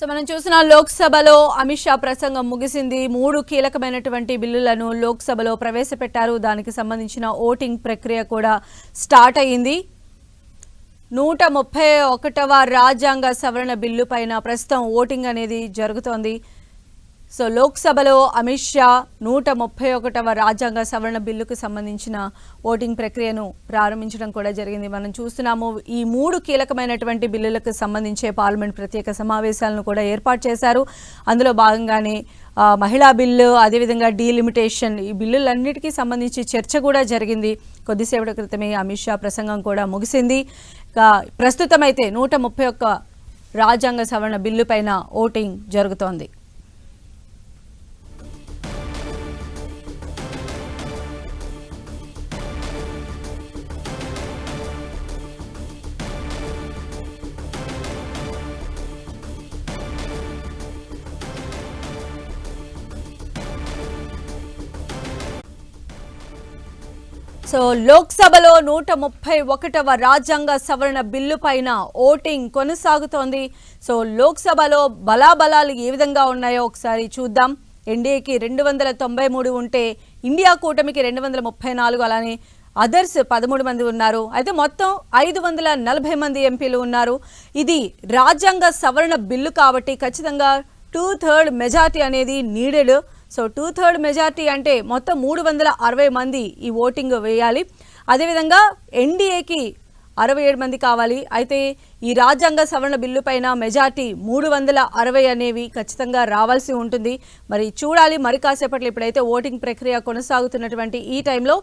So మనం చూసిన లోక్సభలో అమిత్ షా ప్రసంగం ముగిసింది. 3 కీలకమైనటువంటి బిల్లులను లోక్సభలో ప్రవేశపెట్టారు. దానికి సంబంధించిన ఓటింగ్ ప్రక్రియ కూడా స్టార్ట్ అయ్యింది. 131వ రాజ్యాంగ సవరణ బిల్లు పైన ప్రస్తుతం ఓటింగ్ అనేది జరుగుతోంది. సో లోక్సభలో అమిత్ షా 131వ రాజ్యాంగ సవరణ బిల్లుకు సంబంధించిన ఓటింగ్ ప్రక్రియను ప్రారంభించడం కూడా జరిగింది. మనం చూస్తున్నాము ఈ 3 కీలకమైనటువంటి బిల్లులకు సంబంధించే పార్లమెంట్ ప్రత్యేక సమావేశాలను కూడా ఏర్పాటు చేశారు. అందులో భాగంగానే మహిళా బిల్లు, అదేవిధంగా డీలిమిటేషన్, ఈ బిల్లులన్నిటికీ సంబంధించి చర్చ కూడా జరిగింది. కొద్దిసేపటి క్రితమే అమిత్ షా ప్రసంగం కూడా ముగిసింది. ప్రస్తుతం అయితే 131 రాజ్యాంగ సవరణ బిల్లు పైన ఓటింగ్ జరుగుతోంది. సో లోక్సభలో 131వ రాజ్యాంగ సవరణ బిల్లు పైన ఓటింగ్ కొనసాగుతోంది. సో లోక్సభలో బలాబలాలు ఏ విధంగా ఉన్నాయో ఒకసారి చూద్దాం. ఎన్డీఏకి 293 ఉంటే ఇండియా కూటమికి 234, అలానే అదర్స్ 13 మంది ఉన్నారు. అయితే మొత్తం 540 మంది ఎంపీలు ఉన్నారు. ఇది రాజ్యాంగ సవరణ బిల్లు కాబట్టి ఖచ్చితంగా 2/3 మెజార్టీ అనేది నీడెడ్. సో 2/3 మెజార్టీ అంటే మొత్తం 360 మంది ఈ ఓటింగ్ వేయాలి. అదేవిధంగా ఎన్డీఏకి 67 మంది కావాలి. అయితే ఈ రాజ్యాంగ సవరణ బిల్లు పైన మెజార్టీ 360 అనేవి ఖచ్చితంగా రావాల్సి ఉంటుంది. మరి చూడాలి మరి కాసేపట్లో. ఇప్పుడైతే ఓటింగ్ ప్రక్రియ కొనసాగుతున్నటువంటి ఈ టైంలో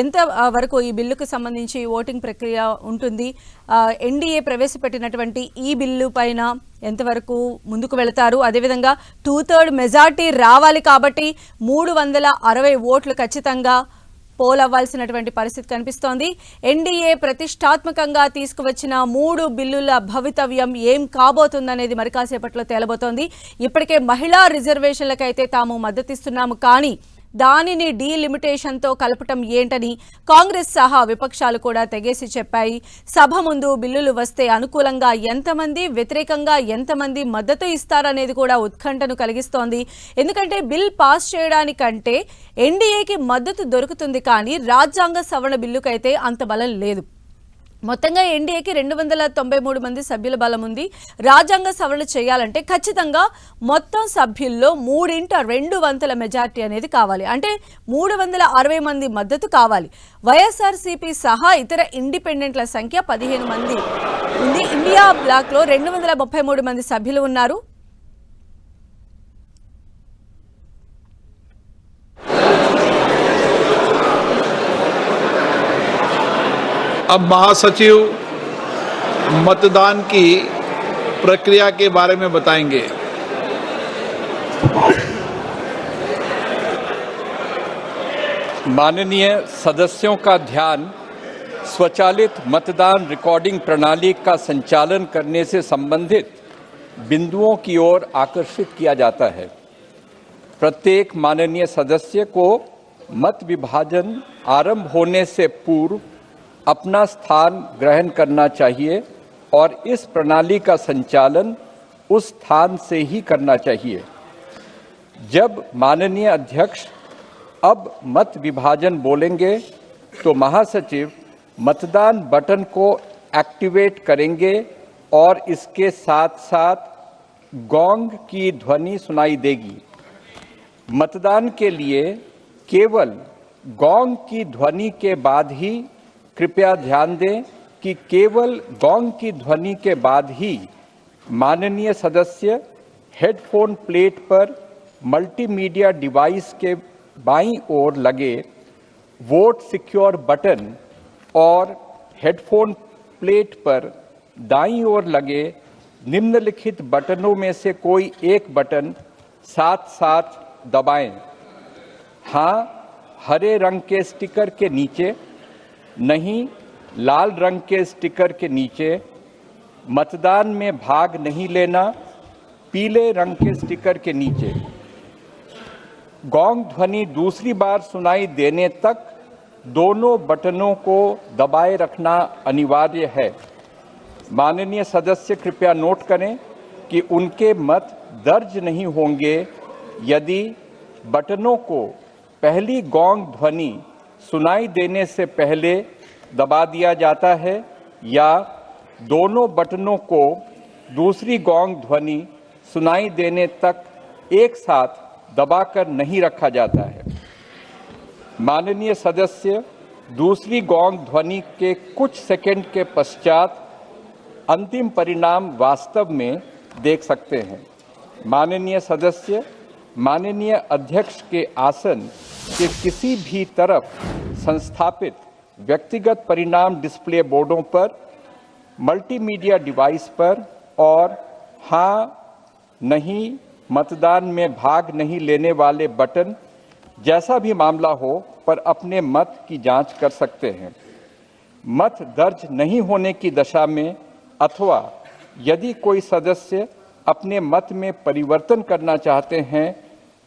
ఎంత వరకు ఈ బిల్లుకు సంబంధించి ఓటింగ్ ప్రక్రియ ఉంటుంది, ఎన్డీఏ ప్రవేశపెట్టినటువంటి ఈ బిల్లు పైన ఎంతవరకు ముందుకు వెళతారు, అదేవిధంగా 2/3 మెజార్టీ రావాలి కాబట్టి 360 ఓట్లు ఖచ్చితంగా పోల్ అవ్వాల్సినటువంటి పరిస్థితి కనిపిస్తోంది. ఎన్డీఏ ప్రతిష్టాత్మకంగా తీసుకువచ్చిన 3 బిల్లుల భవితవ్యం ఏం కాబోతుందనేది మరి కాసేపట్లో తేలబోతోంది. ఇప్పటికే మహిళా రిజర్వేషన్లకైతే తాము మద్దతిస్తున్నాము, కానీ దానిని డీలిమిటేషన్తో కలపటం ఏంటని కాంగ్రెస్ సహా విపక్షాలు కూడా తెగేసి చెప్పాయి. సభ ముందు బిల్లులు వస్తే అనుకూలంగా ఎంతమంది, వ్యతిరేకంగా ఎంతమంది మద్దతు ఇస్తారనేది కూడా ఉత్కంఠను కలిగిస్తోంది. ఎందుకంటే బిల్ పాస్ చేయడానికంటే ఎన్డీఏకి మద్దతు దొరుకుతుంది, కానీ రాజ్యాంగ సవరణ బిల్లుకైతే అంత బలం లేదు. మొత్తంగా ఎన్డీఏకి 293 మంది సభ్యుల బలం ఉంది. రాజ్యాంగ సవరణ చేయాలంటే ఖచ్చితంగా మొత్తం సభ్యుల్లో 3/2 మెజార్టీ అనేది కావాలి. అంటే 360 మంది మద్దతు కావాలి. వైఎస్ఆర్సీపీ సహా ఇతర ఇండిపెండెంట్ల సంఖ్య 15 మంది ఉంది. ఇండియా బ్లాక్లో 233 మంది సభ్యులు ఉన్నారు. अब महासचिव मतदान की प्रक्रिया के बारे में बताएंगे। माननीय सदस्यों का ध्यान स्वचालित मतदान रिकॉर्डिंग प्रणाली का संचालन करने से संबंधित बिंदुओं की ओर आकर्षित किया जाता है। प्रत्येक माननीय सदस्य को मत विभाजन आरंभ होने से पूर्व अपना स्थान ग्रहण करना चाहिए और इस प्रणाली का संचालन उस स्थान से ही करना चाहिए। जब माननीय अध्यक्ष अब मत विभाजन बोलेंगे तो महासचिव मतदान बटन को एक्टिवेट करेंगे और इसके साथ साथ गोंग की ध्वनि सुनाई देगी। मतदान के लिए केवल गोंग की ध्वनि के बाद ही, कृपया ध्यान दें कि केवल गोंग की ध्वनि के बाद ही माननीय सदस्य हेडफोन प्लेट पर मल्टीमीडिया डिवाइस के बाईं ओर लगे वोट सिक्योर बटन और हेडफोन प्लेट पर दाईं ओर लगे निम्नलिखित बटनों में से कोई एक बटन साथ साथ दबाएं। हाँ, हरे रंग के स्टिकर के नीचे, नहीं लाल रंग के स्टिकर के नीचे। मतदान में भाग नहीं लेना, पीले रंग के स्टिकर के नीचे। गोंग ध्वनि दूसरी बार सुनाई देने तक दोनों बटनों को दबाए रखना अनिवार्य है। माननीय सदस्य कृपया नोट करें कि उनके मत दर्ज नहीं होंगे यदि बटनों को पहली गोंग ध्वनि सुनाई देने से पहले दबा दिया जाता है या दोनों बटनों को दूसरी गोंग ध्वनि सुनाई देने तक एक साथ दबाकर नहीं रखा जाता है। माननीय सदस्य दूसरी गोंग ध्वनि के कुछ सेकंड के पश्चात अंतिम परिणाम वास्तव में देख सकते हैं। माननीय सदस्य माननीय अध्यक्ष के आसन के किसी भी तरफ संस्थापित व्यक्तिगत परिणाम डिस्प्ले बोर्डों पर, मल्टीमीडिया डिवाइस पर और हाँ नहीं मतदान में भाग नहीं लेने वाले बटन जैसा भी मामला हो पर अपने मत की जांच कर सकते हैं। मत दर्ज नहीं होने की दशा में अथवा यदि कोई सदस्य अपने मत में परिवर्तन करना चाहते हैं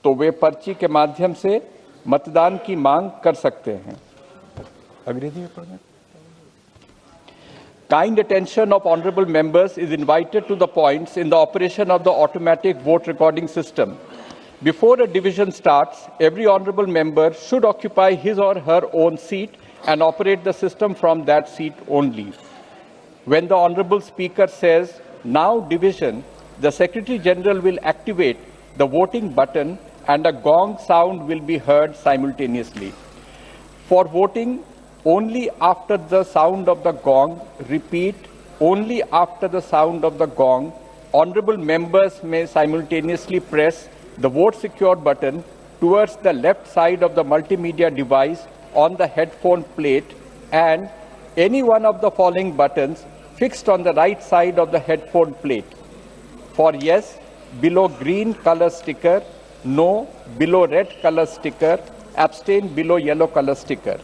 तो वे पर्ची के माध्यम से मतदान की मांग कर सकते हैं। Kind attention of honorable members is invited to the points in the operation of the automatic vote recording system. Before a division starts, every honorable member should occupy his or her own seat and operate the system from that seat only. When the honorable speaker says, "Now division," the Secretary General will activate the voting button and a gong sound will be heard simultaneously. For voting, only after the sound of the gong, repeat, only after the sound of the gong, honorable members may simultaneously press the vote secure button towards the left side of the multimedia device on the headphone plate and any one of the following buttons fixed on the right side of the headphone plate. For yes, below green color sticker, no, below red color sticker, abstain below yellow color sticker.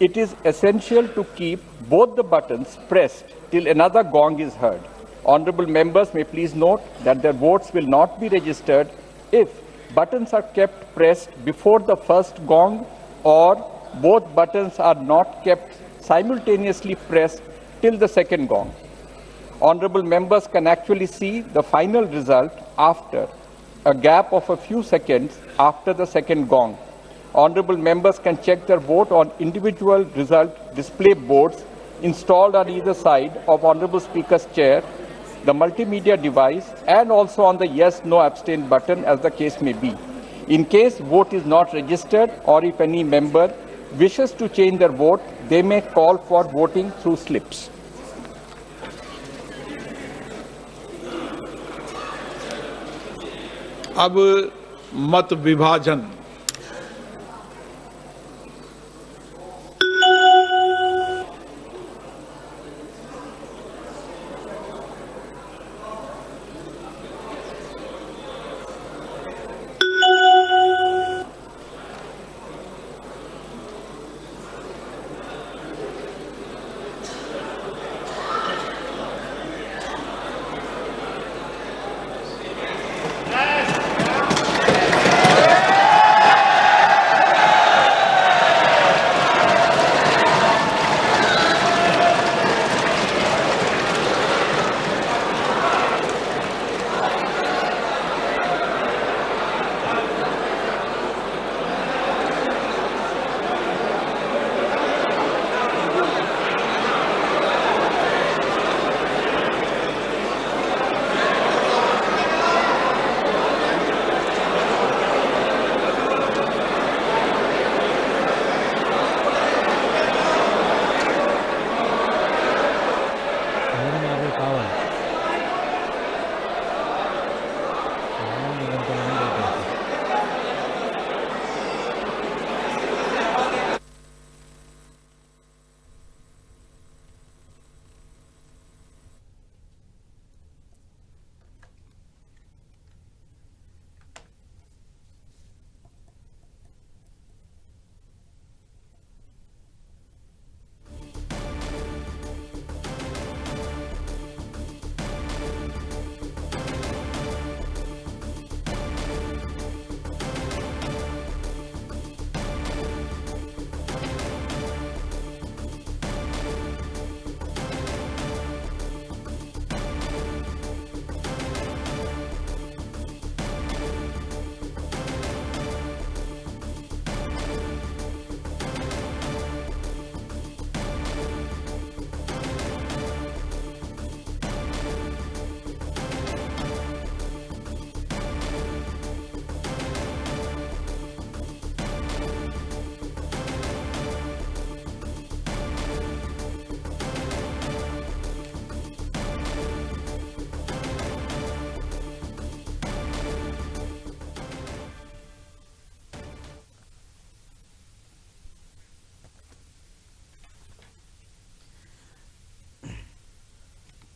It is essential to keep both the buttons pressed till another gong is heard. Honorable members may please note that their votes will not be registered if buttons are kept pressed before the first gong or both buttons are not kept simultaneously pressed till the second gong. Honorable members can actually see the final result after a gap of a few seconds after the second gong. Honorable members can check their vote on individual result display boards installed on either side of Honorable Speaker's chair, the multimedia device, and also on the yes, no, abstain button as the case may be. In case vote is not registered or if any member wishes to change their vote, they may call for voting through slips. अब मत विभाजन।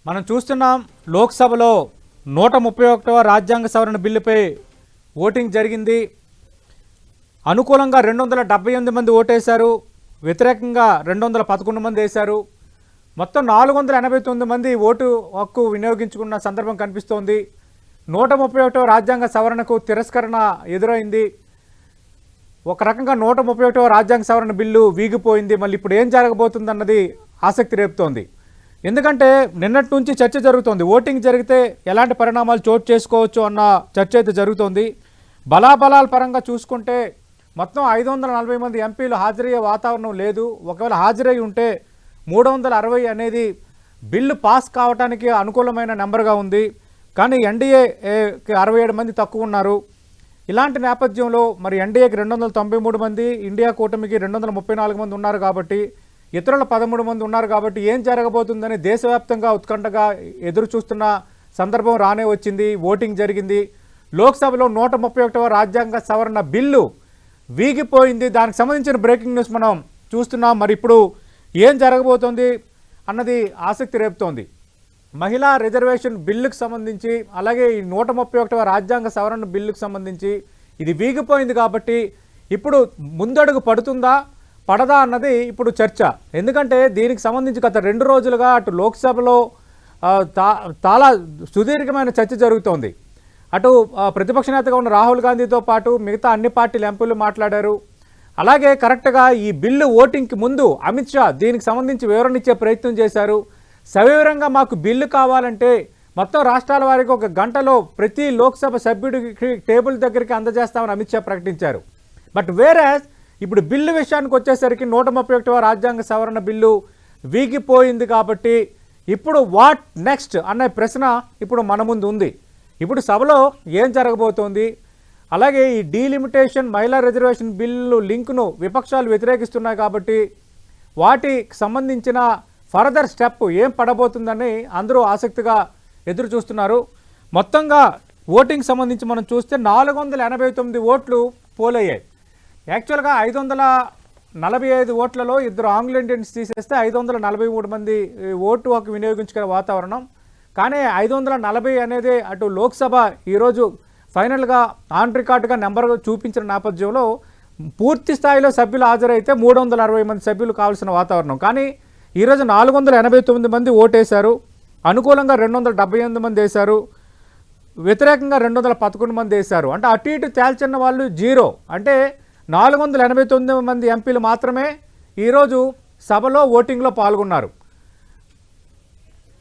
మనం చూస్తున్నాం లోక్సభలో 131వ రాజ్యాంగ సవరణ బిల్లుపై voting జరిగింది. అనుకూలంగా 278 మంది ఓటేశారు, వ్యతిరేకంగా 211 మంది వేశారు. మొత్తం 489 మంది ఓటు హక్కు వినియోగించుకున్న సందర్భం కనిపిస్తోంది. 131వ రాజ్యాంగ సవరణకు తిరస్కరణ ఎదురైంది. ఒక రకంగా 131వ రాజ్యాంగ సవరణ బిల్లు వీగిపోయింది. మళ్ళీ ఇప్పుడు ఏం జరగబోతుందన్నది ఆసక్తి రేపుతోంది. ఎందుకంటే నిన్నటి నుంచి చర్చ జరుగుతోంది. ఓటింగ్ జరిగితే ఎలాంటి పరిణామాలు చోటు చేసుకోవచ్చు అన్న చర్చ అయితే జరుగుతోంది. బలాబలాల పరంగా చూసుకుంటే మొత్తం 540 మంది ఎంపీలు హాజరయ్యే వాతావరణం లేదు. ఒకవేళ హాజరై ఉంటే 360 అనేది బిల్లు పాస్ కావడానికి అనుకూలమైన నెంబర్గా ఉంది. కానీ ఎన్డీఏకి 67 మంది తక్కువ ఉన్నారు. ఇలాంటి నేపథ్యంలో మరి ఎన్డీఏకి 293 మంది, ఇండియా కూటమికి 234 మంది ఉన్నారు కాబట్టి, ఇతరుల 13 మంది ఉన్నారు కాబట్టి ఏం జరగబోతుందని దేశవ్యాప్తంగా ఉత్కంఠగా ఎదురు చూస్తున్న సందర్భం రానే వచ్చింది. ఓటింగ్ జరిగింది. లోక్సభలో 131వ రాజ్యాంగ సవరణ బిల్లు వీగిపోయింది. దానికి సంబంధించిన బ్రేకింగ్ న్యూస్ మనం చూస్తున్నాం. మరి ఇప్పుడు ఏం జరగబోతోంది అన్నది ఆసక్తి రేపుతోంది. మహిళా రిజర్వేషన్ బిల్లుకు సంబంధించి, అలాగే ఈ 131వ రాజ్యాంగ సవరణ బిల్లుకు సంబంధించి ఇది వీగిపోయింది కాబట్టి ఇప్పుడు ముందడుగు పడుతుందా పడదా అన్నది ఇప్పుడు చర్చ. ఎందుకంటే దీనికి సంబంధించి గత 2 రోజులుగా అటు లోక్సభలో చాలా సుదీర్ఘమైన చర్చ జరుగుతోంది. అటు ప్రతిపక్ష నేతగా ఉన్న రాహుల్ గాంధీతో పాటు మిగతా అన్ని పార్టీల ఎంపీలు మాట్లాడారు. అలాగే కరెక్ట్గా ఈ బిల్లు ఓటింగ్కి ముందు అమిత్ షా దీనికి సంబంధించి వివరణ ఇచ్చే ప్రయత్నం చేశారు. సవివరంగా మాకు బిల్లు కావాలంటే మొత్తం రాష్ట్రాల వారికి 1 గంటలో ప్రతి లోక్సభ సభ్యుడికి టేబుల్ దగ్గరికి అందజేస్తామని అమిత్ షా ప్రకటించారు. బట్ వేరేస్ ఇప్పుడు బిల్లు విషయానికి వచ్చేసరికి 131వ రాజ్యాంగ సవరణ బిల్లు వీగిపోయింది కాబట్టి ఇప్పుడు వాట్ నెక్స్ట్ అనే ప్రశ్న ఇప్పుడు మన ముందు ఉంది. ఇప్పుడు సభలో ఏం జరగబోతోంది, అలాగే ఈ డీలిమిటేషన్ మహిళా రిజర్వేషన్ బిల్లు లింకును విపక్షాలు వ్యతిరేకిస్తున్నాయి కాబట్టి వాటికి సంబంధించిన ఫర్దర్ స్టెప్ ఏం పడబోతుందని అందరూ ఆసక్తిగా ఎదురు చూస్తున్నారు. మొత్తంగా ఓటింగ్ సంబంధించి మనం చూస్తే 489 ఓట్లు పోలయ్యాయి. యాక్చువల్గా 545 ఓట్లలో 2 ఆంగ్లో ఇండియన్స్ తీసేస్తే 543 మంది ఓటు హక్కు వినియోగించుకునే వాతావరణం. కానీ 540 అనేది అటు లోక్సభ ఈరోజు ఫైనల్గా ఆన్ రికార్డుగా నెంబర్ చూపించిన నేపథ్యంలో పూర్తి స్థాయిలో సభ్యులు హాజరైతే 360 మంది సభ్యులు కావాల్సిన వాతావరణం. కానీ ఈరోజు 489 మంది ఓటేశారు. అనుకూలంగా 278 మంది వేశారు, వ్యతిరేకంగా 211 మంది వేశారు. అంటే అటు ఇటు తేల్చిన వాళ్ళు 0. అంటే 489 మంది ఎంపీలు మాత్రమే ఈరోజు సభలో ఓటింగ్లో పాల్గొన్నారు.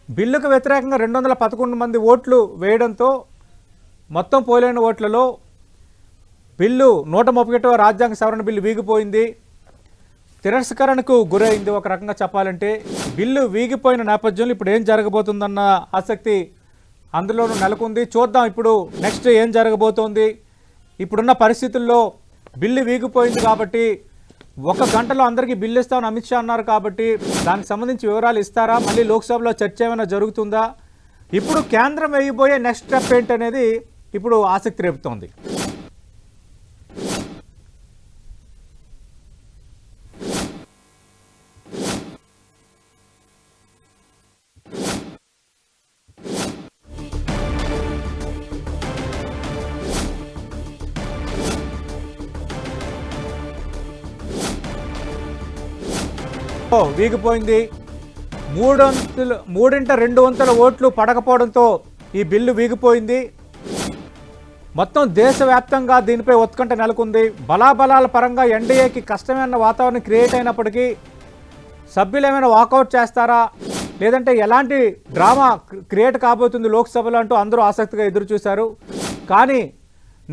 బిల్లుకు వ్యతిరేకంగా 211 మంది ఓట్లు వేయడంతో మొత్తం పోలైన ఓట్లలో బిల్లు 131వ రాజ్యాంగ సవరణ బిల్లు వీగిపోయింది, తిరస్కరణకు గురైంది. ఒక రకంగా చెప్పాలంటే బిల్లు వీగిపోయిన నేపథ్యంలో ఇప్పుడు ఏం జరగబోతుందన్న ఆసక్తి అందులోనూ నెలకొంది. చూద్దాం ఇప్పుడు నెక్స్ట్ ఏం జరగబోతోంది. ఇప్పుడున్న పరిస్థితుల్లో బిల్లు వీగిపోయింది కాబట్టి 1 గంటలో అందరికీ బిల్లు ఇస్తామని అమిత్ షా అన్నారు కాబట్టి దానికి సంబంధించి వివరాలు ఇస్తారా, మళ్ళీ లోక్సభలో చర్చ ఏమైనా జరుగుతుందా, ఇప్పుడు కేంద్రం వేయబోయే నెక్స్ట్ స్టెప్ ఏంటనేది ఇప్పుడు ఆసక్తి రేపుతోంది. వీగిపోయింది. 3/2 ఓట్లు పడకపోవడంతో ఈ బిల్లు వీగిపోయింది. మొత్తం దేశవ్యాప్తంగా దీనిపై ఉత్కంఠ నెలకొంది. బలాబలాల పరంగా ఎన్డీఏకి కష్టమైన వాతావరణం క్రియేట్ అయినప్పటికీ సభ్యులు ఏమైనా వాకౌట్ చేస్తారా, లేదంటే ఎలాంటి డ్రామా క్రియేట్ కాబోతుంది లోక్సభలో అంటూ అందరూ ఆసక్తిగా ఎదురు చూశారు. కానీ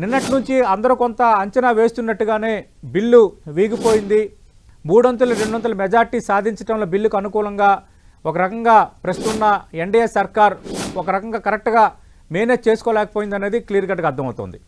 నిన్నటి నుంచి అందరూ కొంత అంచనా వేస్తున్నట్టుగానే బిల్లు వీగిపోయింది. 300-200 మెజార్టీ సాధించడంలో బిల్లుకు అనుకూలంగా ఒక రకంగా ప్రస్తున్న ఎన్డీఏ సర్కార్ ఒక రకంగా కరెక్ట్గా మేనేజ్ చేసుకోలేకపోయింది అనేది క్లియర్ కట్గా అర్థమవుతోంది.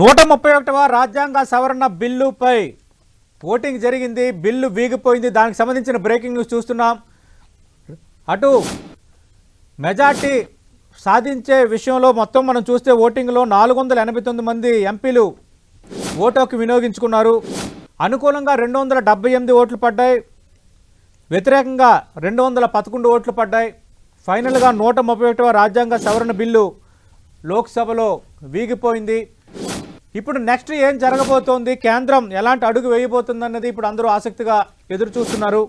131వ రాజ్యాంగ సవరణ బిల్లుపై ఓటింగ్ జరిగింది. బిల్లు వీగిపోయింది. దానికి సంబంధించిన బ్రేకింగ్ న్యూస్ చూస్తున్నాం. అటు మెజార్టీ సాధించే విషయంలో మొత్తం మనం చూస్తే ఓటింగ్లో 489 మంది ఎంపీలు ఓటు హక్కు వినియోగించుకున్నారు. అనుకూలంగా 278 ఓట్లు పడ్డాయి. వ్యతిరేకంగా 211 ఓట్లు పడ్డాయి. ఫైనల్గా 131వ రాజ్యాంగ సవరణ బిల్లు లోక్సభలో వీగిపోయింది. ఇప్పుడు నెక్స్ట్ ఏం జరగబోతోంది, కేంద్రం ఎలాంటి అడుగు వేయబోతుంది అన్నది ఇప్పుడు అందరూ ఆసక్తిగా ఎదురు చూస్తున్నారు.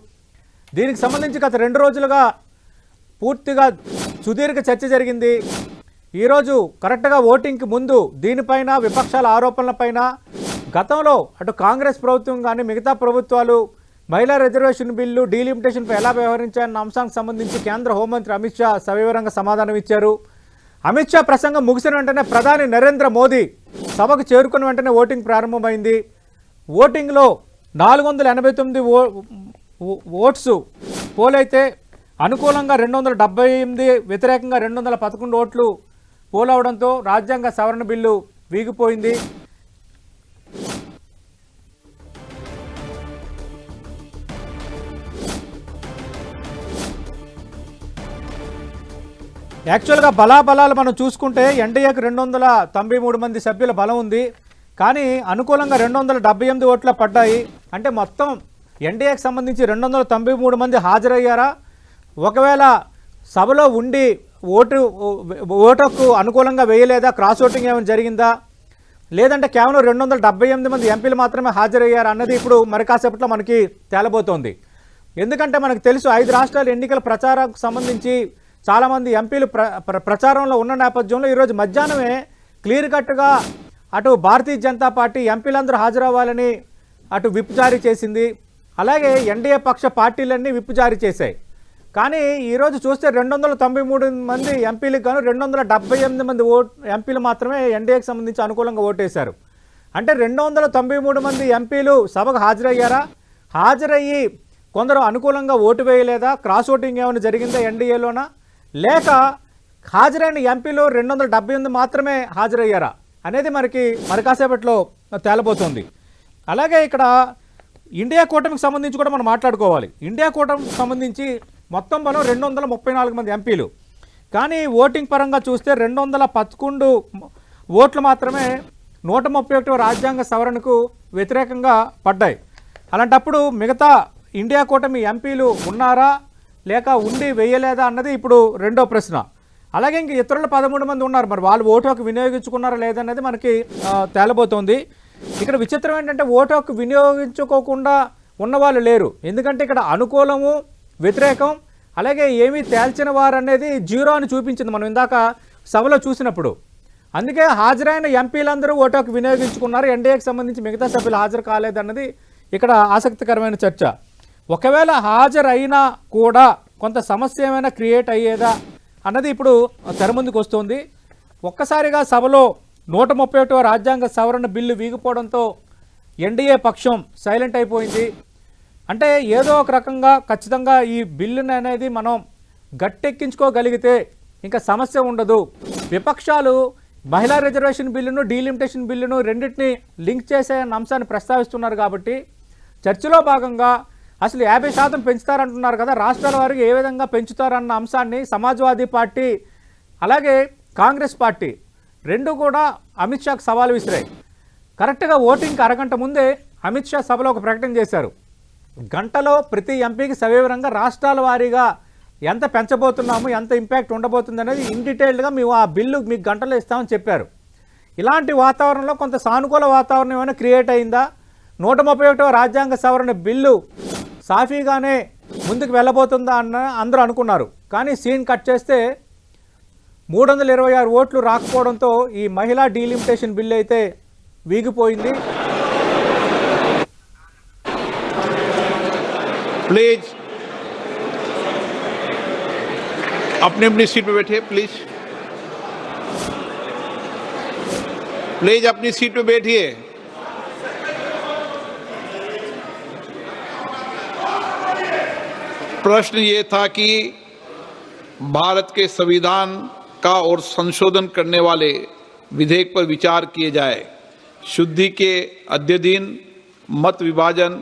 దీనికి సంబంధించి గత 2 రోజులుగా పూర్తిగా సుదీర్ఘ చర్చ జరిగింది. ఈరోజు కరెక్ట్గా ఓటింగ్కి ముందు దీనిపైన విపక్షాల ఆరోపణలపైన గతంలో అటు కాంగ్రెస్ ప్రభుత్వం కానీ మిగతా ప్రభుత్వాలు మహిళా రిజర్వేషన్ బిల్లు డీలిమిటేషన్పై ఎలా వ్యవహరించాయన్న అంశానికి సంబంధించి కేంద్ర హోంమంత్రి అమిత్ షా సవివరంగా సమాధానం ఇచ్చారు. అమిత్ షా ప్రసంగం ముగిసిన వెంటనే ప్రధాని నరేంద్ర మోదీ సభకు చేరుకున్న వెంటనే ఓటింగ్ ప్రారంభమైంది. ఓటింగ్లో 489 ఓట్స్ పోలైతే అనుకూలంగా 278, వ్యతిరేకంగా 211 ఓట్లు పోలవడంతో రాజ్యాంగ సవరణ బిల్లు వీగిపోయింది. యాక్చువల్గా బలాబలాలు మనం చూసుకుంటే ఎన్డీఏకి 293 మంది సభ్యుల బలం ఉంది. కానీ అనుకూలంగా 278 ఓట్ల పడ్డాయి. అంటే మొత్తం ఎన్డీఏకి సంబంధించి 293 మంది హాజరయ్యారా? ఒకవేళ సభలో ఉండి ఓటుకు అనుకూలంగా వేయలేదా? క్రాస్ ఓటింగ్ ఏమైనా జరిగిందా? లేదంటే కేవలం 278 మంది ఎంపీలు మాత్రమే హాజరయ్యారా అన్నది ఇప్పుడు మరి కాసేపట్లో మనకి తేలబోతోంది. ఎందుకంటే మనకు తెలుసు 5 రాష్ట్రాల ఎన్నికల ప్రచారానికి సంబంధించి చాలామంది ఎంపీలు ప్రచారంలో ఉన్న నేపథ్యంలో ఈరోజు మధ్యాహ్నమే క్లియర్ కట్గా అటు భారతీయ జనతా పార్టీ ఎంపీలందరూ హాజరవ్వాలని అటు విప్ జారీ చేసింది. అలాగే ఎన్డీఏ పక్ష పార్టీలన్నీ విప్ జారీ చేశాయి. కానీ ఈరోజు చూస్తే 293 మంది ఎంపీలకు గాను 278 మంది ఎంపీలు మాత్రమే ఎన్డీఏకి సంబంధించి అనుకూలంగా ఓటేశారు. అంటే 293 మంది ఎంపీలు సభకు హాజరయ్యారా? హాజరయ్యి కొందరు అనుకూలంగా ఓటు వేయలేదా? క్రాస్ ఓటింగ్ ఏమైనా జరిగిందా ఎన్డీఏలోనా? లేక హాజరైన ఎంపీలు 278 మాత్రమే హాజరయ్యారా అనేది మరి కాసేపట్లో తేలబోతోంది. అలాగే ఇక్కడ ఇండియా కూటమికి సంబంధించి కూడా మనం మాట్లాడుకోవాలి. ఇండియా కూటమికి సంబంధించి మొత్తం బలం 234 మంది ఎంపీలు. కానీ ఓటింగ్ పరంగా చూస్తే 211 ఓట్లు మాత్రమే 131వ రాజ్యాంగ సవరణకు వ్యతిరేకంగా పడ్డాయి. అలాంటప్పుడు మిగతా ఇండియా కూటమి ఎంపీలు ఉన్నారా లేక ఉండి వేయలేదా అన్నది ఇప్పుడు రెండో ప్రశ్న. అలాగే ఇంక ఇతరులు 13 మంది ఉన్నారు. మరి వాళ్ళు ఓటు హక్కు వినియోగించుకున్నారా లేదన్నది మనకి తేలబోతోంది. ఇక్కడ విచిత్రం ఏంటంటే ఓటు హక్కు వినియోగించుకోకుండా ఉన్నవాళ్ళు లేరు. ఎందుకంటే ఇక్కడ అనుకూలము వ్యతిరేకం అలాగే ఏమీ తేల్చిన వారు అనేది 0 అని చూపించింది మనం ఇందాక సభలో చూసినప్పుడు. అందుకే హాజరైన ఎంపీలందరూ ఓటు హక్కు వినియోగించుకున్నారు. ఎన్డీఏకి సంబంధించి మిగతా సభ్యులు హాజరు కాలేదన్నది ఇక్కడ ఆసక్తికరమైన చర్చ. ఒకవేళ హాజరైనా కూడా కొంత సమస్య ఏమైనా క్రియేట్ అయ్యేదా అన్నది ఇప్పుడు తెర ముందుకు వస్తుంది. ఒక్కసారిగా సభలో 131వ రాజ్యాంగ సవరణ బిల్లు వీగిపోవడంతో ఎన్డీఏ పక్షం సైలెంట్ అయిపోయింది. అంటే ఏదో ఒక రకంగా ఖచ్చితంగా ఈ బిల్లుని అనేది మనం గట్టెక్కించుకోగలిగితే ఇంకా సమస్య ఉండదు. విపక్షాలు మహిళా రిజర్వేషన్ బిల్లును డీలిమిటేషన్ బిల్లును రెండింటిని లింక్ చేసే అంశాన్ని ప్రస్తావిస్తున్నారు. కాబట్టి చర్చలో భాగంగా అసలు 50% పెంచుతారంటున్నారు కదా, రాష్ట్రాల వారికి ఏ విధంగా పెంచుతారన్న అంశాన్ని సమాజ్వాదీ పార్టీ అలాగే కాంగ్రెస్ పార్టీ రెండు కూడా అమిత్ షాకు సవాల్ విసిరాయి. కరెక్ట్గా ఓటింగ్కి అరగంట ముందే అమిత్ షా సభలో ఒక ప్రకటన చేశారు. గంటలో ప్రతి ఎంపీకి సవివరంగా రాష్ట్రాల వారీగా ఎంత పెంచబోతున్నాము, ఎంత ఇంపాక్ట్ ఉండబోతుంది అనేది ఇన్ డీటెయిల్డ్గా మేము ఆ బిల్లు మీకు గంటలో ఇస్తామని చెప్పారు. ఇలాంటి వాతావరణంలో కొంత సానుకూల వాతావరణం ఏమైనా క్రియేట్ అయిందా? 131వ రాజ్యాంగ సవరణ బిల్లు సాఫీగానే ముందుకు వెళ్ళబోతుందా అన్న అందరూ అనుకున్నారు. కానీ సీన్ కట్ చేస్తే 326 ఓట్లు రాకపోవడంతో ఈ మహిళా డీలిమిటేషన్ బిల్లు అయితే వీగిపోయింది. प्लीज अपनी अपनी सीट पे बैठिए। प्लीज अपनी सीट पे बैठिए। प्रश्न ये था कि भारत के संविधान का और संशोधन करने वाले विधेयक पर विचार किए जाए। शुद्धि के अद्यतन मत विभाजन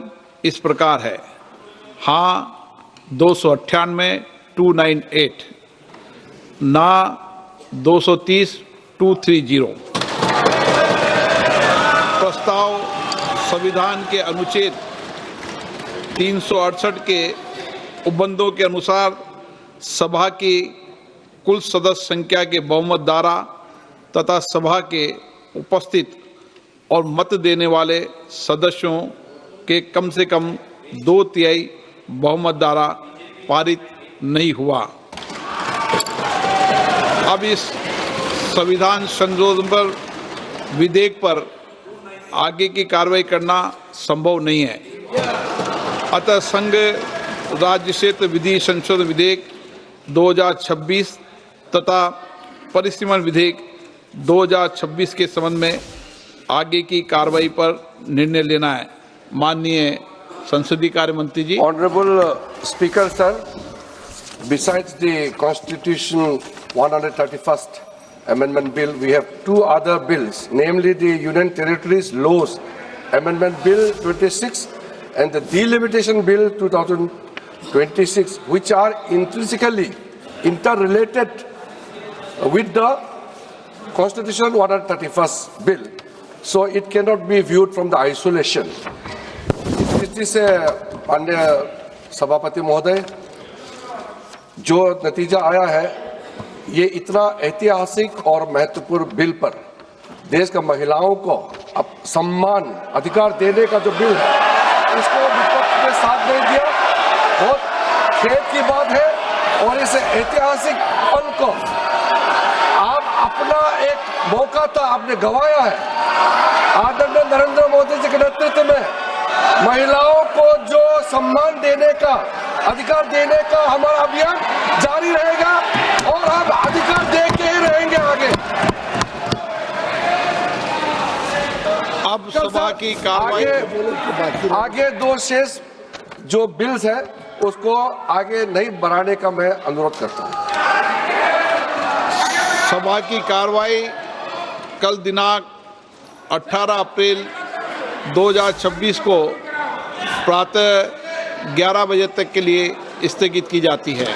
इस प्रकार है। हाँ 298 298, ना 230 230। प्रस्ताव संविधान के अनुच्छेद 368 के उपबंधों के अनुसार सभा की कुल सदस्य संख्या के बहुमत द्वारा तथा सभा के उपस्थित और मत देने वाले सदस्यों के कम से कम 2/3 बहुमत द्वारा पारित नहीं हुआ। अब इस संविधान संशोधन पर विधेयक पर आगे की कार्रवाई करना संभव नहीं है। अतः संघ राज्य क्षेत्र विधि संशोधन विधेयक 2026 तथा परिसीमन विधेयक 2026 के संबंध में आगे की कार्रवाई पर निर्णय लेना है। माननीय संसदीय कार्य मंत्री जी। Honorable Speaker, sir, besides the Constitution 131st Amendment Bill, we have two other bills, namely the Union Territories Laws Amendment Bill 26 and the Delimitation Bill 2026, which are intrinsically interrelated with the Constitution 131st Bill. So it cannot be viewed from the isolation. स्थिति से माननीय सभापति महोदय, जो नतीजा आया है, ये इतना ऐतिहासिक और महत्वपूर्ण बिल पर देश का महिलाओं को अब सम्मान अधिकार देने का जो बिल है, इसको विपक्ष ने साथ नहीं दिया। बहुत खेद की बात है और इस ऐतिहासिक पल को आप अपना एक मौका था, आपने गंवाया है। आदरणीय नरेंद्र मोदी जी के नेतृत्व में महिलाओं को जो सम्मान देने का, अधिकार देने का हमारा अभियान जारी रहेगा और हम अधिकार दे के ही रहेंगे आगे। अब सभा की कार्रवाई आगे दो शेष जो बिल्स है उसको आगे नहीं बढ़ाने का मैं अनुरोध करता हूं। सभा की कार्रवाई कल दिनांक 18 अप्रैल 2026 को प्रातः 11 बजे तक के लिए स्थगित की जाती है।